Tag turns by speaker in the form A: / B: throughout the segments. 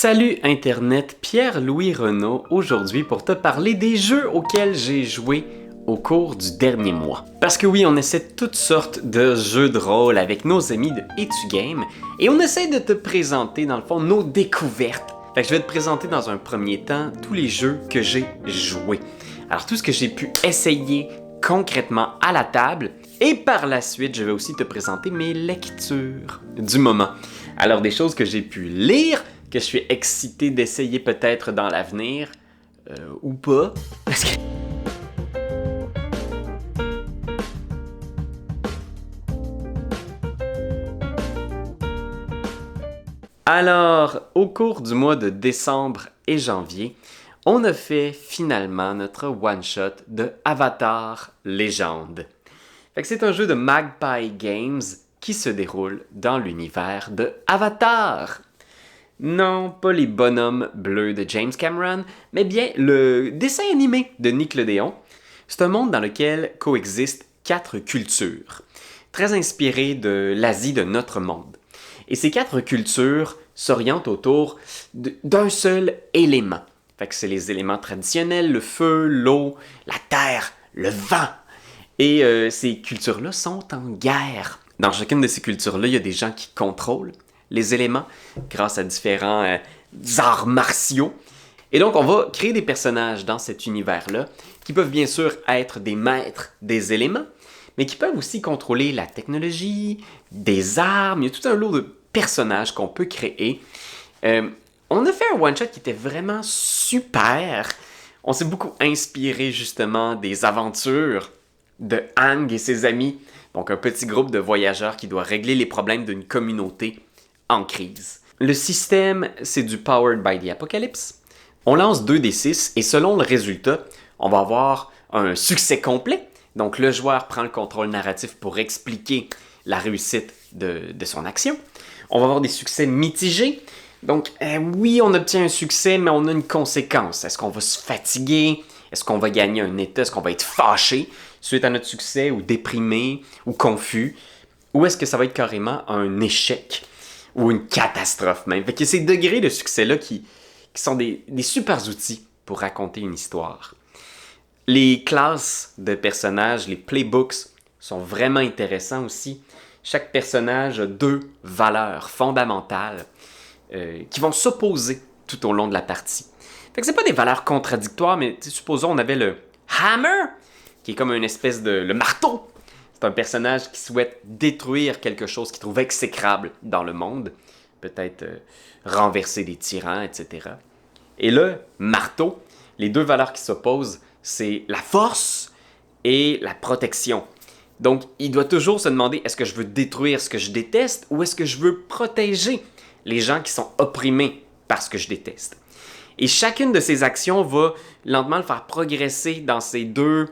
A: Salut Internet, Pierre-Louis Renaud aujourd'hui pour te parler des jeux auxquels j'ai joué au cours du dernier mois. Parce que oui, on essaie toutes sortes de jeux de rôle avec nos amis de Etugame et on essaie de te présenter dans le fond nos découvertes. Fait que je vais te présenter dans un premier temps tous les jeux que j'ai joués. Alors tout ce que j'ai pu essayer concrètement à la table et par la suite je vais aussi te présenter mes lectures du moment. Alors des choses que j'ai pu lire, que je suis excité d'essayer peut-être dans l'avenir, ou pas, parce que... Alors, au cours du mois de décembre et janvier, on a fait finalement notre one-shot de Avatar Légende. Fait que c'est un jeu de Magpie Games qui se déroule dans l'univers de Avatar. Non, pas les bonhommes bleus de James Cameron, mais bien le dessin animé de Nickelodeon. C'est un monde dans lequel coexistent 4 cultures, très inspirées de l'Asie de notre monde. Et ces 4 cultures s'orientent autour d'un seul élément. Fait que c'est les éléments traditionnels, le feu, l'eau, la terre, le vent. Et ces cultures-là sont en guerre. Dans chacune de ces cultures-là, il y a des gens qui contrôlent les éléments grâce à différents arts martiaux. Et donc, on va créer des personnages dans cet univers-là qui peuvent bien sûr être des maîtres des éléments, mais qui peuvent aussi contrôler la technologie, des armes. Il y a tout un lot de personnages qu'on peut créer. On a fait un one-shot qui était vraiment super. On s'est beaucoup inspiré justement des aventures de Aang et ses amis. Donc, un petit groupe de voyageurs qui doit régler les problèmes d'une communauté en crise. Le système, c'est du Powered by the Apocalypse. On lance 2d6 et selon le résultat, on va avoir un succès complet. Donc le joueur prend le contrôle narratif pour expliquer la réussite de son action. On va avoir des succès mitigés. Donc oui, on obtient un succès, mais on a une conséquence. Est-ce qu'on va se fatiguer? Est-ce qu'on va gagner un état? Est-ce qu'on va être fâché suite à notre succès, ou déprimé, ou confus? Ou est-ce que ça va être carrément un échec? Ou une catastrophe même. Fait que ces degrés de succès-là qui sont des super outils pour raconter une histoire. Les classes de personnages, les playbooks, sont vraiment intéressants aussi. Chaque personnage a 2 valeurs fondamentales qui vont s'opposer tout au long de la partie. Fait que c'est pas des valeurs contradictoires, mais supposons on avait le Hammer, qui est comme une espèce de... le marteau. C'est un personnage qui souhaite détruire quelque chose qu'il trouve exécrable dans le monde. Peut-être renverser des tyrans, etc. Et le marteau, les 2 valeurs qui s'opposent, c'est la force et la protection. Donc, il doit toujours se demander, est-ce que je veux détruire ce que je déteste ou est-ce que je veux protéger les gens qui sont opprimés par ce que je déteste? Et chacune de ces actions va lentement le faire progresser dans ces 2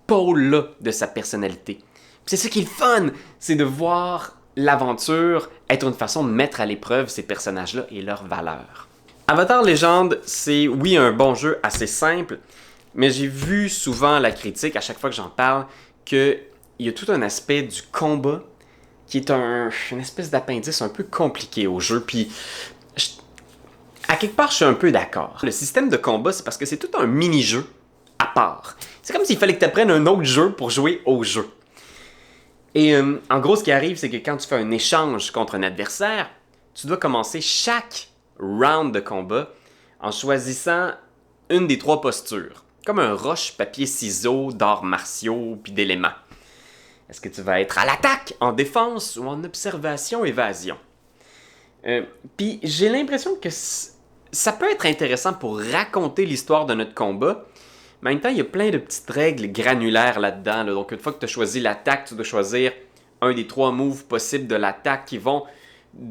A: pôles-là de sa personnalité. C'est ça qui est le fun, c'est de voir l'aventure être une façon de mettre à l'épreuve ces personnages-là et leurs valeurs. Avatar Légende, c'est oui un bon jeu assez simple, mais j'ai vu souvent la critique, à chaque fois que j'en parle, qu'il y a tout un aspect du combat qui est une espèce d'appendice un peu compliqué au jeu, puis à quelque part je suis un peu d'accord. Le système de combat, c'est parce que c'est tout un mini-jeu à part. C'est comme s'il fallait que tu apprennes un autre jeu pour jouer au jeu. Et en gros, ce qui arrive, c'est que quand tu fais un échange contre un adversaire, tu dois commencer chaque round de combat en choisissant une des 3 postures. Comme un roche, papier, ciseaux, d'arts martiaux, puis d'éléments. Est-ce que tu vas être à l'attaque, en défense ou en observation, évasion? Puis j'ai l'impression que ça peut être intéressant pour raconter l'histoire de notre combat. Mais en même temps, il y a plein de petites règles granulaires là-dedans. Donc, une fois que tu as choisi l'attaque, tu dois choisir un des 3 moves possibles de l'attaque qui vont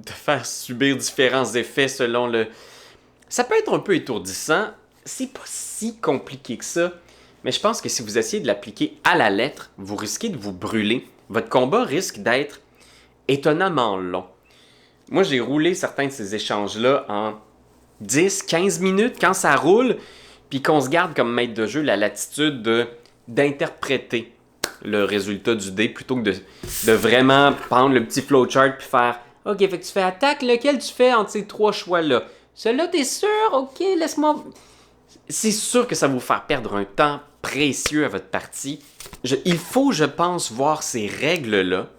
A: te faire subir différents effets selon le... Ça peut être un peu étourdissant. C'est pas si compliqué que ça. Mais je pense que si vous essayez de l'appliquer à la lettre, vous risquez de vous brûler. Votre combat risque d'être étonnamment long. Moi, j'ai roulé certains de ces échanges-là en 10-15 minutes quand ça roule. Puis qu'on se garde comme maître de jeu la latitude d'interpréter le résultat du dé plutôt que de vraiment prendre le petit flowchart puis faire « Ok, fait que tu fais attaque, lequel tu fais entre ces 3 choix-là? Celui-là, t'es sûr? Ok, laisse-moi. C'est sûr que ça va vous faire perdre un temps précieux à votre partie. Il faut, je pense, voir ces règles-là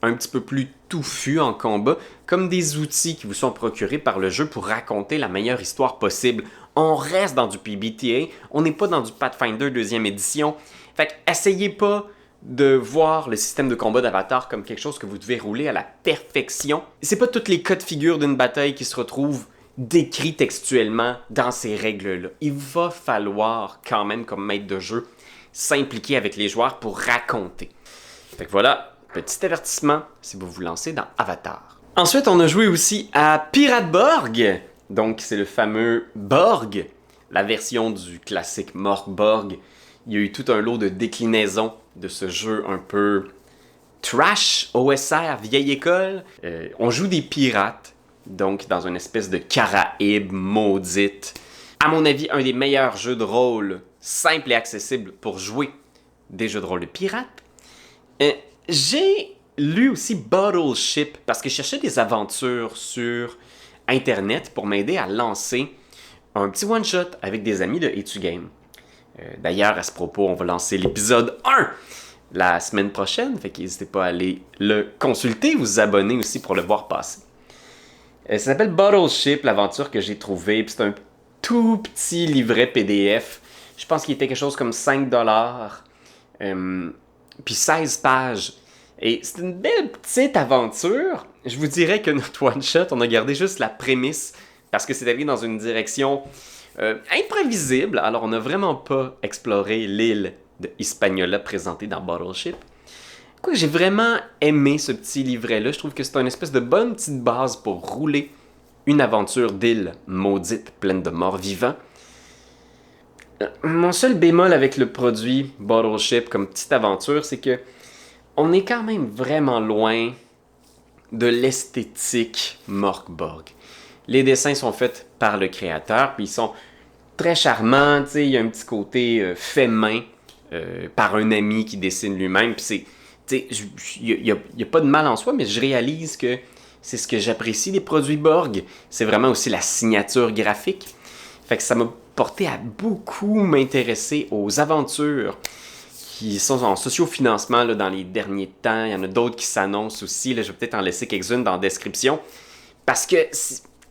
A: un petit peu plus touffues en combat comme des outils qui vous sont procurés par le jeu pour raconter la meilleure histoire possible. On reste dans du PBTA, on n'est pas dans du Pathfinder 2e édition. Fait que essayez pas de voir le système de combat d'Avatar comme quelque chose que vous devez rouler à la perfection. C'est pas toutes les cas de figure d'une bataille qui se retrouvent décrits textuellement dans ces règles-là. Il va falloir quand même, comme maître de jeu, s'impliquer avec les joueurs pour raconter. Fait que voilà, petit avertissement si vous vous lancez dans Avatar. Ensuite, on a joué aussi à Pirate Borg. Donc, c'est le fameux Borg, la version du classique Morkborg. Il y a eu tout un lot de déclinaisons de ce jeu un peu trash, OSR, vieille école. On joue des pirates, donc dans une espèce de Caraïbe maudite. À mon avis, un des meilleurs jeux de rôle simple et accessible pour jouer des jeux de rôle de pirates. J'ai lu aussi Battleship parce que je cherchais des aventures sur Internet pour m'aider à lancer un petit one-shot avec des amis de A2Game. D'ailleurs, à ce propos, on va lancer l'épisode 1 la semaine prochaine, fait qu'hésitez pas à aller le consulter, vous abonner aussi pour le voir passer. Ça s'appelle Battleship, l'aventure que j'ai trouvée, puis c'est un tout petit livret PDF. Je pense qu'il était quelque chose comme 5$, puis 16 pages. Et c'est une belle petite aventure. Je vous dirais que notre one-shot, on a gardé juste la prémisse, parce que c'est allé dans une direction imprévisible. Alors, on n'a vraiment pas exploré l'île de Hispaniola présentée dans Battleship. Quoi, j'ai vraiment aimé ce petit livret-là. Je trouve que c'est une espèce de bonne petite base pour rouler une aventure d'île maudite pleine de morts vivants. Mon seul bémol avec le produit Battleship comme petite aventure, c'est que on est quand même vraiment loin de l'esthétique Morkborg. Les dessins sont faits par le créateur, puis ils sont très charmants. Il y a un petit côté fait main par un ami qui dessine lui-même. Puis il n'y a pas de mal en soi, mais je réalise que c'est ce que j'apprécie des produits Borg. C'est vraiment aussi la signature graphique. Fait que ça m'a porté à beaucoup m'intéresser aux aventures qui sont en sociofinancement là, dans les derniers temps. Il y en a d'autres qui s'annoncent aussi. Là, je vais peut-être en laisser quelques-unes dans la description. Parce que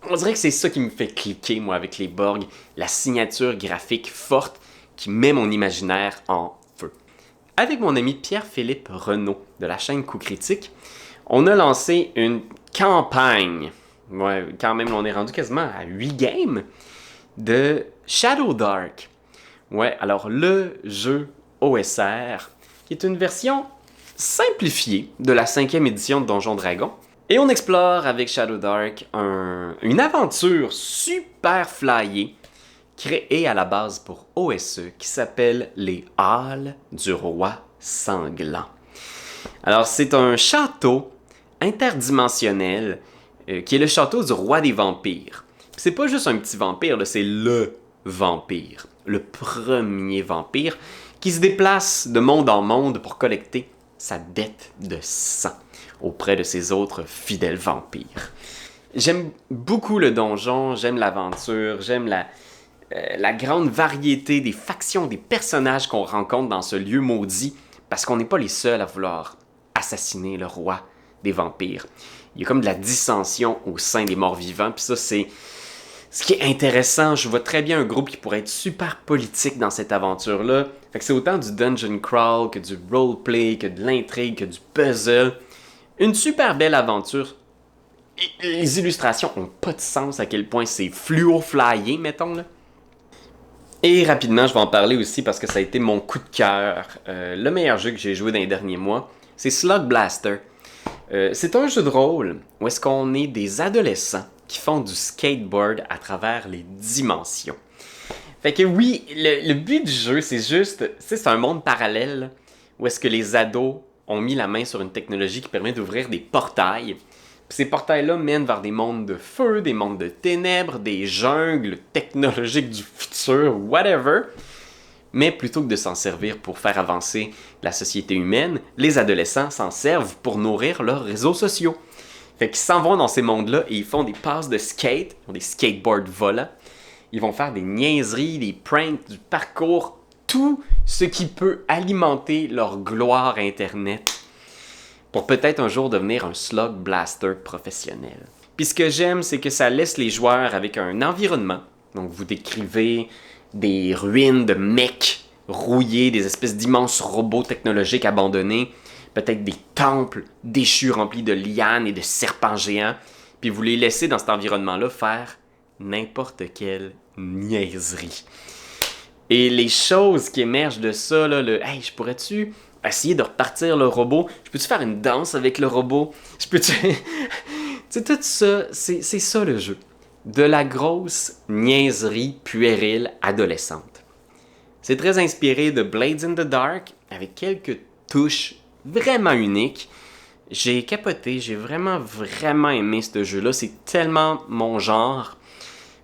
A: on dirait que c'est ça qui me fait cliquer, moi, avec les Borg. La signature graphique forte qui met mon imaginaire en feu. Avec mon ami Pierre-Philippe Renaud de la chaîne Coup Critique, on a lancé une campagne. Ouais, quand même, on est rendu quasiment à 8 games de Shadow Dark. Ouais, alors le jeu OSR, qui est une version simplifiée de la 5e édition de Donjons Dragons. Et on explore avec Shadow Dark une aventure super flyée créée à la base pour OSE qui s'appelle Les Halles du Roi Sanglant. Alors c'est un château interdimensionnel qui est le château du Roi des Vampires. Puis c'est pas juste un petit vampire, là, c'est le vampire, le premier vampire qui se déplace de monde en monde pour collecter sa dette de sang auprès de ses autres fidèles vampires. J'aime beaucoup le donjon, j'aime l'aventure, j'aime la grande variété des factions, des personnages qu'on rencontre dans ce lieu maudit, parce qu'on n'est pas les seuls à vouloir assassiner le roi des vampires. Il y a comme de la dissension au sein des morts-vivants, puis ça, c'est ce qui est intéressant. Je vois très bien un groupe qui pourrait être super politique dans cette aventure-là. Fait que c'est autant du dungeon crawl que du roleplay, que de l'intrigue, que du puzzle. Une super belle aventure. Et les illustrations ont pas de sens à quel point c'est fluo-flyé, mettons, là. Et rapidement, je vais en parler aussi parce que ça a été mon coup de cœur. Le meilleur jeu que j'ai joué dans les derniers mois, c'est Slug Blaster. C'est un jeu de rôle où est-ce qu'on est des adolescents qui font du skateboard à travers les dimensions. Fait que oui, le but du jeu, c'est juste, c'est un monde parallèle où est-ce que les ados ont mis la main sur une technologie qui permet d'ouvrir des portails. Puis ces portails-là mènent vers des mondes de feu, des mondes de ténèbres, des jungles technologiques du futur, whatever. Mais plutôt que de s'en servir pour faire avancer la société humaine, les adolescents s'en servent pour nourrir leurs réseaux sociaux. Fait qu'ils s'en vont dans ces mondes-là et ils font des passes de skate, ils ont des skateboards volants. Ils vont faire des niaiseries, des pranks, du parcours, tout ce qui peut alimenter leur gloire Internet pour peut-être un jour devenir un slug blaster professionnel. Puis ce que j'aime, c'est que ça laisse les joueurs avec un environnement. Donc vous décrivez des ruines de mecs rouillés, des espèces d'immenses robots technologiques abandonnés, peut-être des temples déchus remplis de lianes et de serpents géants, puis vous les laissez dans cet environnement-là faire n'importe quelle niaiserie. Et les choses qui émergent de ça, là, « Hey, je pourrais-tu essayer de repartir le robot? Je peux-tu faire une danse avec le robot? Je peux-tu... » Tu sais, tout ça, c'est ça le jeu. De la grosse niaiserie puérile adolescente. C'est très inspiré de Blades in the Dark, avec quelques touches vraiment uniques. J'ai capoté, j'ai vraiment aimé ce jeu-là. C'est tellement mon genre.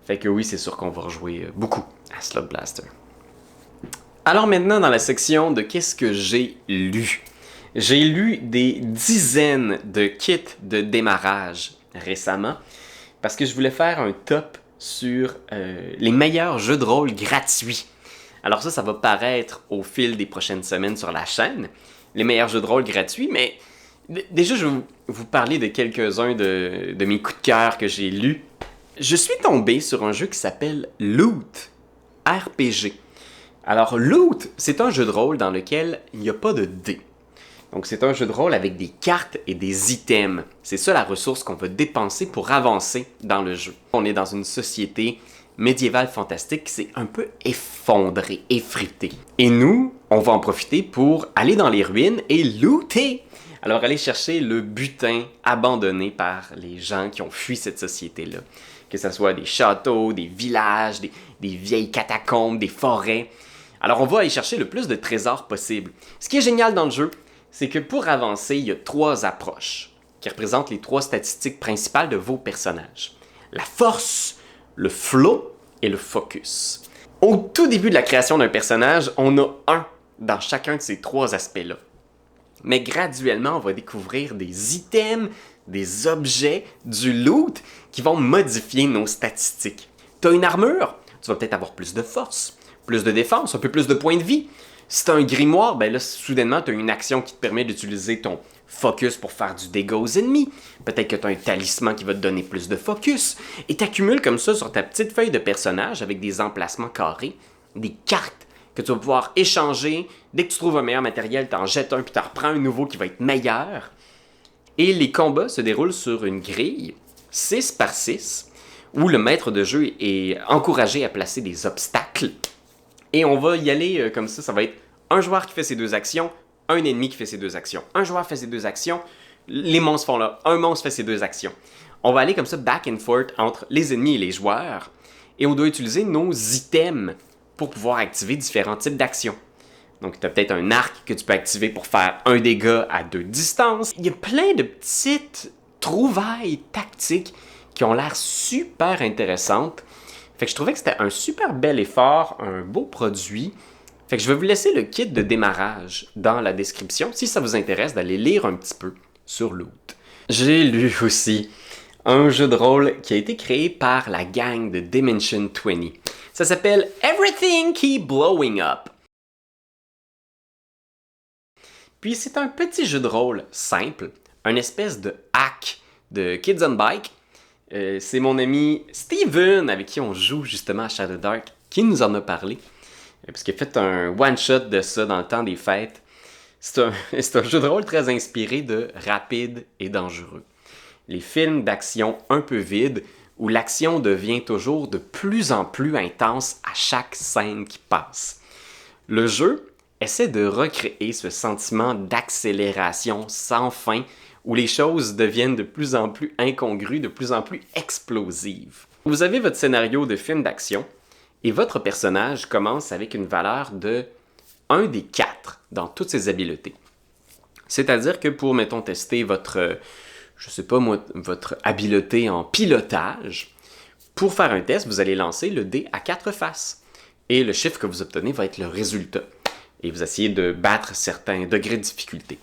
A: Fait que oui, c'est sûr qu'on va rejouer beaucoup à Slug Blaster. Alors maintenant, dans la section de qu'est-ce que j'ai lu. J'ai lu des dizaines de kits de démarrage récemment parce que je voulais faire un top sur les meilleurs jeux de rôle gratuits. Alors ça va paraître au fil des prochaines semaines sur la chaîne, les meilleurs jeux de rôle gratuits, mais déjà je vais vous parler de quelques-uns de mes coups de cœur que j'ai lus. Je suis tombé sur un jeu qui s'appelle Loot RPG. Alors Loot, c'est un jeu de rôle dans lequel il n'y a pas de dés. Donc c'est un jeu de rôle avec des cartes et des items. C'est ça la ressource qu'on va dépenser pour avancer dans le jeu. On est dans une société médiévale fantastique qui s'est un peu effondrée, effritée. Et nous, on va en profiter pour aller dans les ruines et looter. Alors aller chercher le butin abandonné par les gens qui ont fui cette société-là. Que ce soit des châteaux, des villages, des vieilles catacombes, des forêts. Alors on va aller chercher le plus de trésors possible. Ce qui est génial dans le jeu, c'est que pour avancer, il y a 3 approches qui représentent les 3 statistiques principales de vos personnages. La force, le flow et le focus. Au tout début de la création d'un personnage, on a un dans chacun de ces 3 aspects-là. Mais graduellement, on va découvrir des items, des objets, du loot qui vont modifier nos statistiques. Tu as une armure, tu vas peut-être avoir plus de force, plus de défense, un peu plus de points de vie. Si tu as un grimoire, ben là, soudainement, tu as une action qui te permet d'utiliser ton focus pour faire du dégât aux ennemis. Peut-être que tu as un talisman qui va te donner plus de focus. Et tu accumules comme ça sur ta petite feuille de personnage avec des emplacements carrés, des cartes que tu vas pouvoir échanger. Dès que tu trouves un meilleur matériel, tu en jettes un puis tu en reprends un nouveau qui va être meilleur. Et les combats se déroulent sur une grille 6 par 6 où le maître de jeu est encouragé à placer des obstacles. Et on va y aller comme ça va être un joueur qui fait ses 2 actions, un ennemi qui fait ses 2 actions. Un joueur fait ses 2 actions, les monstres font là, un monstre fait ses 2 actions. On va aller comme ça back and forth entre les ennemis et les joueurs. Et on doit utiliser nos items pour pouvoir activer différents types d'actions. Donc, tu as peut-être un arc que tu peux activer pour faire un dégât à 2 distances. Il y a plein de petites trouvailles tactiques qui ont l'air super intéressantes. Fait que je trouvais que c'était un super bel effort, un beau produit. Fait que je vais vous laisser le kit de démarrage dans la description si ça vous intéresse d'aller lire un petit peu sur Loot. J'ai lu aussi un jeu de rôle qui a été créé par la gang de Dimension 20. Ça s'appelle Everything Keep Blowing Up. Puis c'est un petit jeu de rôle simple, un espèce de hack de Kids on Bike. C'est mon ami Steven, avec qui on joue justement à Shadow Dark, qui nous en a parlé. Parce qu'il a fait un one-shot de ça dans le temps des fêtes. C'est un jeu de rôle très inspiré de Rapide et Dangereux. Les films d'action un peu vides, où l'action devient toujours de plus en plus intense à chaque scène qui passe. Le jeu essaie de recréer ce sentiment d'accélération sans fin, où les choses deviennent de plus en plus incongrues, de plus en plus explosives. Vous avez votre scénario de film d'action, et votre personnage commence avec une valeur de 1 des 4 dans toutes ses habiletés. C'est-à-dire que pour, mettons, tester votre, votre habileté en pilotage, pour faire un test, vous allez lancer le dé à 4 faces. Et le chiffre que vous obtenez va être le résultat. Et vous essayez de battre certains degrés de difficulté.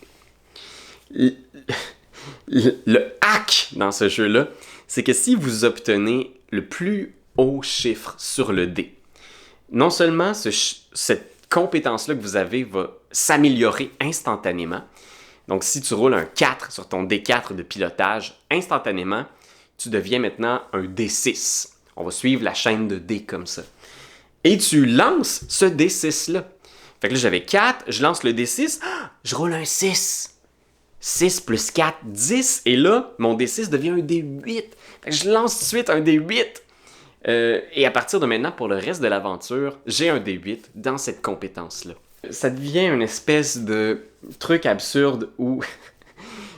A: Le hack dans ce jeu-là, c'est que si vous obtenez le plus haut chiffre sur le dé, non seulement cette compétence-là que vous avez va s'améliorer instantanément. Donc, si tu roules un 4 sur ton D4 de pilotage, instantanément, tu deviens maintenant un D6. On va suivre la chaîne de dés comme ça. Et tu lances ce D6-là. Fait que là, j'avais 4, je lance le D6, je roule un 6. 6 plus 4, 10. Et là, mon D6 devient un D8. Fait que je lance tout de suite un D8. Et à partir de maintenant, pour le reste de l'aventure, j'ai un D8 dans cette compétence-là. Ça devient une espèce de truc absurde où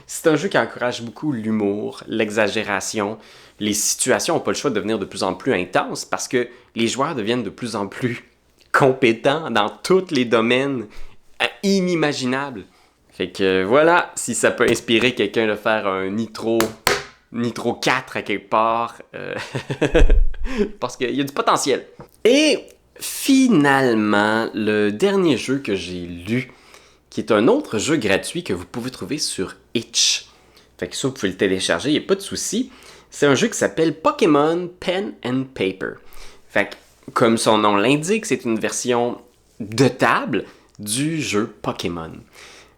A: c'est un jeu qui encourage beaucoup l'humour, l'exagération. Les situations n'ont pas le choix de devenir de plus en plus intenses parce que les joueurs deviennent de plus en plus compétents dans tous les domaines inimaginables. Fait que voilà, si ça peut inspirer quelqu'un de faire un Nitro 4 à quelque part, parce qu'il y a du potentiel. Et finalement, le dernier jeu que j'ai lu, qui est un autre jeu gratuit que vous pouvez trouver sur Itch. Fait que ça, vous pouvez le télécharger, il n'y a pas de souci. C'est un jeu qui s'appelle Pokémon Pen and Paper. Fait que, comme son nom l'indique, c'est une version de table du jeu Pokémon.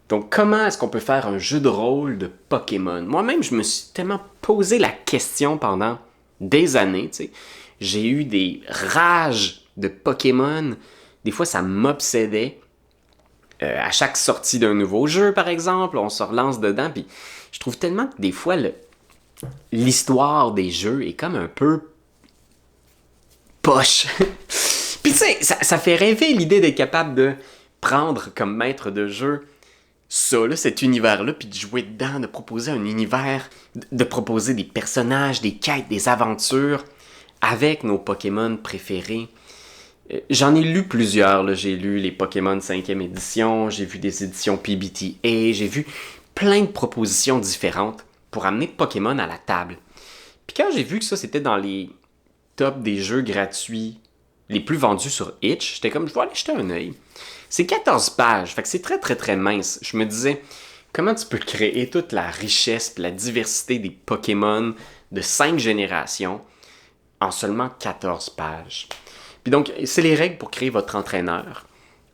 A: Donc, comment est-ce qu'on peut faire un jeu de rôle de Pokémon? Moi-même, je me suis tellement posé la question pendant des années, tu sais. J'ai eu des rages de Pokémon. Des fois, ça m'obsédait. À chaque sortie d'un nouveau jeu, par exemple, on se relance dedans. Puis je trouve tellement que des fois, l'histoire des jeux est comme un peu poche. Puis tu sais, ça fait rêver l'idée d'être capable de prendre comme maître de jeu ça, là, cet univers-là, puis de jouer dedans, de proposer un univers, de proposer des personnages, des quêtes, des aventures avec nos Pokémon préférés. J'en ai lu plusieurs, là. J'ai lu les Pokémon 5e édition, j'ai vu des éditions PBTA, j'ai vu plein de propositions différentes pour amener Pokémon à la table. Puis quand j'ai vu que ça, c'était dans les tops des jeux gratuits les plus vendus sur Itch, j'étais comme, je vais aller jeter un œil. C'est 14 pages, fait que c'est très très très mince. Je me disais, comment tu peux créer toute la richesse et la diversité des Pokémon de 5 générations en seulement 14 pages? Puis donc, c'est les règles pour créer votre entraîneur.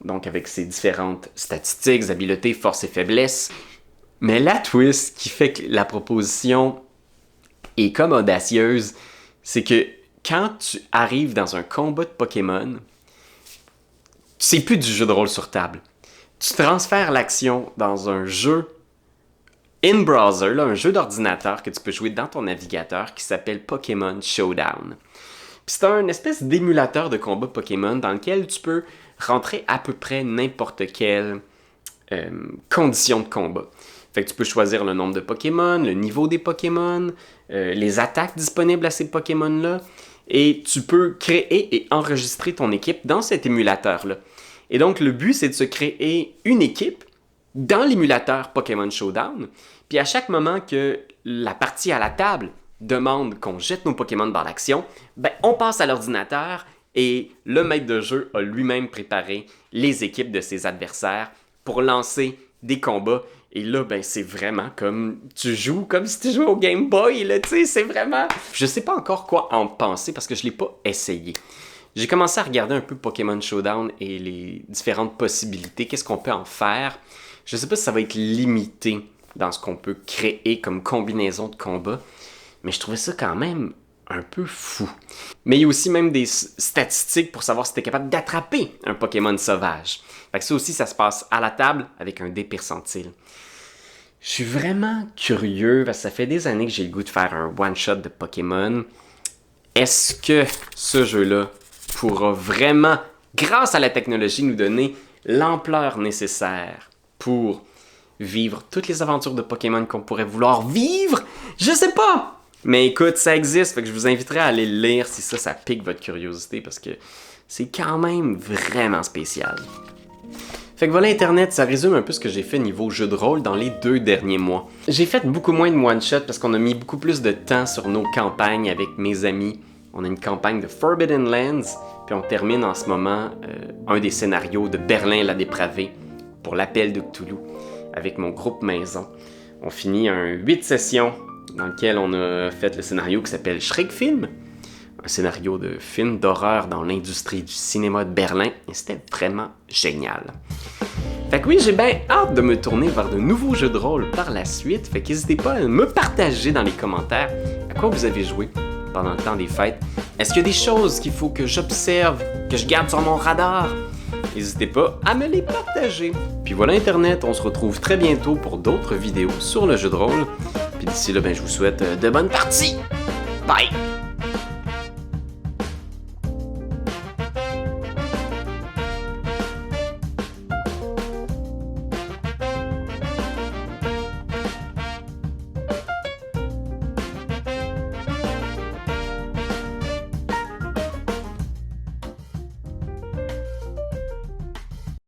A: Donc, avec ses différentes statistiques, habiletés, forces et faiblesses. Mais la twist qui fait que la proposition est comme audacieuse, c'est que quand tu arrives dans un combat de Pokémon, c'est plus du jeu de rôle sur table. Tu transfères l'action dans un jeu in-browser, là, un jeu d'ordinateur que tu peux jouer dans ton navigateur qui s'appelle Pokémon Showdown. Puis c'est un espèce d'émulateur de combat Pokémon dans lequel tu peux rentrer à peu près n'importe quelle condition de combat. Fait que tu peux choisir le nombre de Pokémon, le niveau des Pokémon, les attaques disponibles à ces Pokémon-là, et tu peux créer et enregistrer ton équipe dans cet émulateur-là. Et donc, le but, c'est de se créer une équipe dans l'émulateur Pokémon Showdown, puis à chaque moment que la partie à la table demande qu'on jette nos Pokémon dans l'action, ben, on passe à l'ordinateur et le maître de jeu a lui-même préparé les équipes de ses adversaires pour lancer des combats. Et là, ben, c'est vraiment comme tu joues comme si tu jouais au Game Boy, là, tu sais, c'est vraiment... Je sais pas encore quoi en penser parce que je l'ai pas essayé. J'ai commencé à regarder un peu Pokémon Showdown et les différentes possibilités, qu'est-ce qu'on peut en faire. Je sais pas si ça va être limité dans ce qu'on peut créer comme combinaison de combats, mais je trouvais ça quand même un peu fou. Mais il y a aussi même des statistiques pour savoir si tu es capable d'attraper un Pokémon sauvage. Fait que ça aussi, ça se passe à la table avec un dé percentile. Je suis vraiment curieux parce que ça fait des années que j'ai le goût de faire un one-shot de Pokémon. Est-ce que ce jeu-là pourra vraiment, grâce à la technologie, nous donner l'ampleur nécessaire pour vivre toutes les aventures de Pokémon qu'on pourrait vouloir vivre? Je sais pas! Mais écoute, ça existe, fait que je vous inviterai à aller le lire si ça pique votre curiosité parce que c'est quand même vraiment spécial. Fait que voilà Internet, ça résume un peu ce que j'ai fait niveau jeu de rôle dans les 2 derniers mois. J'ai fait beaucoup moins de one-shot parce qu'on a mis beaucoup plus de temps sur nos campagnes avec mes amis. On a une campagne de Forbidden Lands, puis on termine en ce moment un des scénarios de Berlin la dépravée pour l'appel de Cthulhu avec mon groupe maison. On finit un 8 sessions dans lequel on a fait le scénario qui s'appelle Schrägfilm, un scénario de film d'horreur dans l'industrie du cinéma de Berlin, et c'était vraiment génial. Fait que oui, j'ai bien hâte de me tourner vers de nouveaux jeux de rôle par la suite, fait qu'hésitez pas à me partager dans les commentaires à quoi vous avez joué pendant le temps des fêtes. Est-ce qu'il y a des choses qu'il faut que j'observe, que je garde sur mon radar? N'hésitez pas à me les partager. Puis voilà Internet, on se retrouve très bientôt pour d'autres vidéos sur le jeu de rôle. Puis d'ici là, je vous souhaite de bonnes parties. Bye!